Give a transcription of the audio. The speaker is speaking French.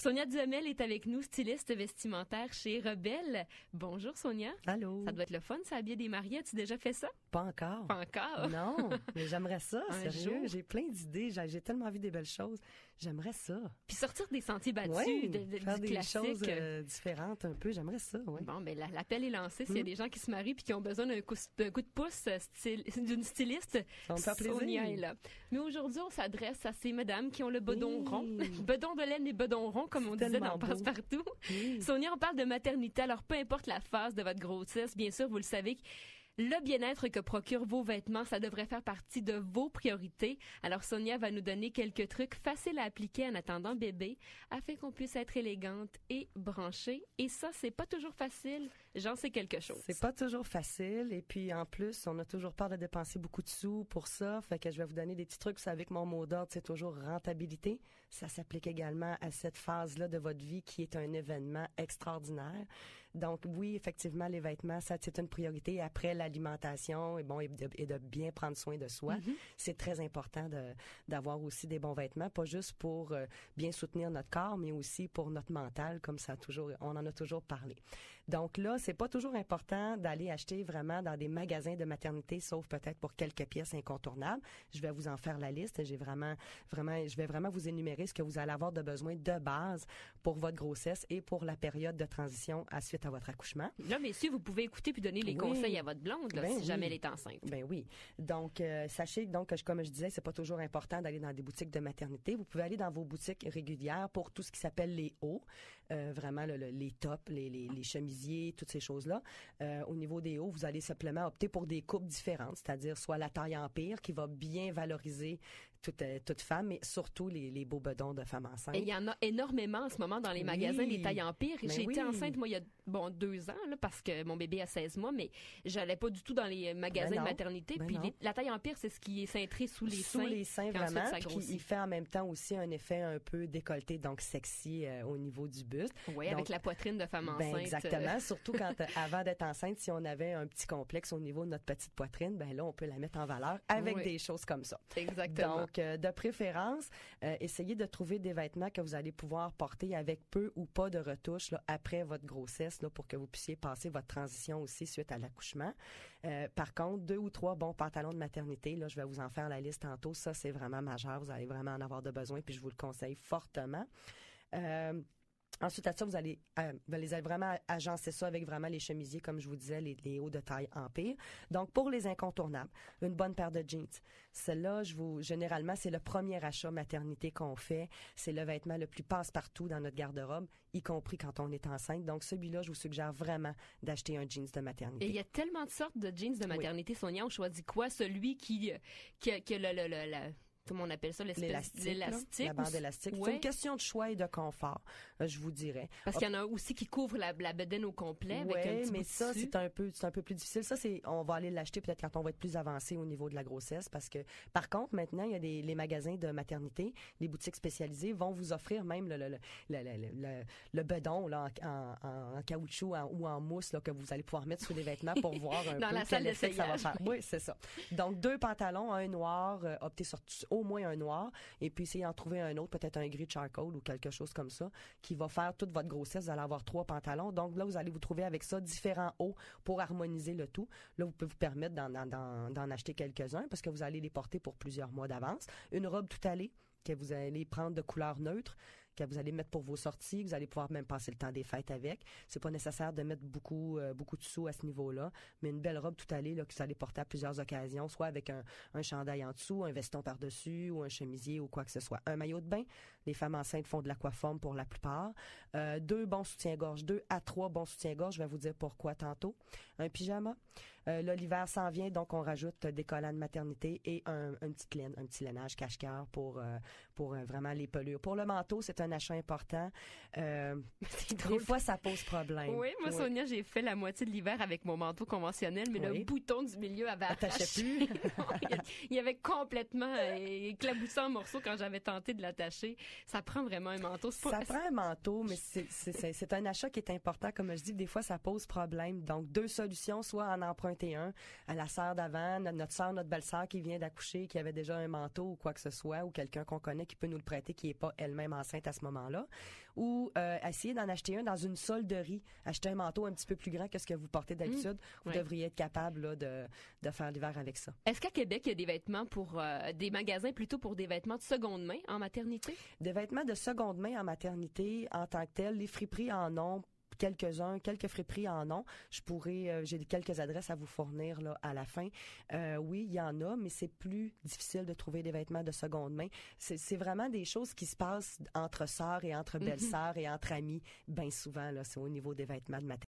Sonia Duhamel est avec nous, styliste vestimentaire chez Rebelle. Bonjour Sonia. Allô. Ça doit être le fun, ça, habiller des mariés. As-tu déjà fait ça? Pas encore. Pas encore? Non, mais j'aimerais ça, Un sérieux. jour. J'ai plein d'idées, j'ai tellement vu des belles choses. J'aimerais ça. Puis sortir des sentiers battus, Oui, du faire des classique. choses différentes un peu, j'aimerais ça, oui. Bon, ben l'appel est lancé. S'il y a des gens qui se marient puis qui ont besoin d'un coup de pouce d'une styliste, Ça va me faire plaisir. Sonia est là. Mais aujourd'hui, on s'adresse à ces madames qui ont le bedon Oui. rond. Bedon de laine et bedon rond, comme on disait tellement dans beau. Passe-Partout. Oui. Sonia, on parle de maternité. Alors, peu importe la phase de votre grossesse, bien sûr, vous le savez, le bien-être que procurent vos vêtements, ça devrait faire partie de vos priorités. Alors, Sonia va nous donner quelques trucs faciles à appliquer en attendant bébé, afin qu'on puisse être élégante et branchée. Et ça, c'est pas toujours facile. J'en sais quelque chose. C'est pas toujours facile, et puis en plus, on a toujours peur de dépenser beaucoup de sous pour ça, fait que je vais vous donner des petits trucs. Vous savez que mon mot d'ordre, c'est toujours rentabilité. Ça s'applique également à cette phase-là de votre vie qui est un événement extraordinaire. Donc oui, effectivement, les vêtements, ça c'est une priorité. Après, l'alimentation et de bien prendre soin de soi. C'est très important d'avoir aussi des bons vêtements, pas juste pour bien soutenir notre corps, mais aussi pour notre mental, comme on en a toujours parlé. Donc là, c'est pas toujours important d'aller acheter vraiment dans des magasins de maternité, sauf peut-être pour quelques pièces incontournables. Je vais vous en faire la liste. Je vais vraiment vous énumérer ce que vous allez avoir de besoin de base pour votre grossesse et pour la période de transition suite à votre accouchement. Là, messieurs, vous pouvez écouter puis donner les Oui. conseils à votre blonde, là, Ben si jamais oui. elle est enceinte. Ben oui. Donc, sachez donc que, comme je disais, c'est pas toujours important d'aller dans des boutiques de maternité. Vous pouvez aller dans vos boutiques régulières pour tout ce qui s'appelle les hauts, vraiment les tops, les chemisiers, toutes ces choses-là. Au niveau des hauts, vous allez simplement opter pour des coupes différentes, c'est-à-dire soit la taille empire qui va bien valoriser toute femme, mais surtout les beaux bedons de femmes enceintes. Et il y en a énormément en ce moment dans les Oui. magasins, les tailles empire. Ben J'ai été oui. enceinte, moi, il y a 2 ans, là, parce que mon bébé a 16 mois, mais j'allais pas du tout dans les magasins Ben de non. maternité. Ben Puis non. la taille empire, c'est ce qui est cintré sous les Sous seins. les seins, puis ensuite, vraiment, ça puis grossit. il fait en même temps aussi un effet un peu décolleté, donc sexy au niveau du buste. Oui, Donc, avec la poitrine de femme ben enceinte. exactement, surtout quand avant d'être enceinte, si on avait un petit complexe au niveau de notre petite poitrine, ben là on peut la mettre en valeur avec Oui. des choses comme ça. Exactement. Donc de préférence, essayez de trouver des vêtements que vous allez pouvoir porter avec peu ou pas de retouches là, après votre grossesse là, pour que vous puissiez passer votre transition aussi suite à l'accouchement. Par contre, 2 ou 3 bons pantalons de maternité, là je vais vous en faire la liste tantôt, ça c'est vraiment majeur, vous allez vraiment en avoir de besoin puis je vous le conseille fortement. Ensuite, à ça, vous allez vraiment agencer ça avec vraiment les chemisiers, comme je vous disais, les hauts de taille empire. Donc, pour les incontournables, une bonne paire de jeans. Celle-là, généralement, c'est le premier achat maternité qu'on fait. C'est le vêtement le plus passe-partout dans notre garde-robe, y compris quand on est enceinte. Donc, celui-là, je vous suggère vraiment d'acheter un jeans de maternité. Et il y a tellement de sortes de jeans de maternité, Sonia. On choisit quoi? Celui qui a comment on appelle ça, L'élastique, l'élastique, la bande élastique. Ouais. C'est une question de choix et de confort, je vous dirais. Parce qu'il y en a aussi qui couvrent la bedaine au complet avec un Ouais, petit bout mais de ça tissu. c'est un peu plus difficile. Ça on va aller l'acheter peut-être quand on va être plus avancé au niveau de la grossesse, parce que par contre maintenant il y a les magasins de maternité, les boutiques spécialisées vont vous offrir même le bedon là en caoutchouc ou en mousse là que vous allez pouvoir mettre sous les vêtements pour voir un Dans peu la salle quel effet que ça va d'essayage. faire. Oui, c'est ça. Donc 2 pantalons, un noir, optez sur au moins un noir, et puis essayez d'en trouver un autre, peut-être un gris charcoal ou quelque chose comme ça, qui va faire toute votre grossesse. Vous allez avoir 3 pantalons. Donc là, vous allez vous trouver avec ça différents hauts pour harmoniser le tout. Là, vous pouvez vous permettre d'en acheter quelques-uns parce que vous allez les porter pour plusieurs mois d'avance. Une robe tout allée que vous allez prendre de couleur neutre, que vous allez mettre pour vos sorties, que vous allez pouvoir même passer le temps des fêtes avec. C'est pas nécessaire de mettre beaucoup de sous à ce niveau-là, mais une belle robe tout allée là, que vous allez porter à plusieurs occasions, soit avec un chandail en dessous, un veston par-dessus ou un chemisier ou quoi que ce soit. Un maillot de bain, les femmes enceintes font de l'aquaforme pour la plupart. 2 bons soutiens-gorge, 2 à 3 bons soutiens-gorge, je vais vous dire pourquoi tantôt. Un pyjama. Là, l'hiver s'en vient, donc on rajoute des collants de maternité et un petit lainage cache-cœur pour vraiment les pelures. Pour le manteau, c'est un achat important. Des fois, ça pose problème. Oui, moi, Sonia, j'ai fait la moitié de l'hiver avec mon manteau conventionnel, mais le bouton du milieu avait Attachait arraché. plus. Il avait complètement éclaboussé en morceaux quand j'avais tenté de l'attacher. Ça prend vraiment un manteau. Ça prend un manteau, mais c'est un achat qui est important. Comme je dis, des fois, ça pose problème. Donc, 2 solutions, soit en emprunter Saint-Étienne, à la sœur d'avant, notre sœur, notre belle-sœur qui vient d'accoucher, qui avait déjà un manteau ou quoi que ce soit, ou quelqu'un qu'on connaît qui peut nous le prêter, qui est pas elle-même enceinte à ce moment-là, ou essayer d'en acheter un dans une solderie, acheter un manteau un petit peu plus grand que ce que vous portez d'habitude, vous devriez être capable là, de faire l'hiver avec ça. Est-ce qu'à Québec, il y a des vêtements pour des magasins plutôt pour des vêtements de seconde main en maternité? Des vêtements de seconde main en maternité en tant que tel, les friperies en ont quelques friperies en ont. J'ai quelques adresses à vous fournir là à la fin. Oui, il y en a, mais c'est plus difficile de trouver des vêtements de seconde main. C'est vraiment des choses qui se passent entre sœurs et entre belles-sœurs et entre amis, bien souvent là, c'est au niveau des vêtements de maternité.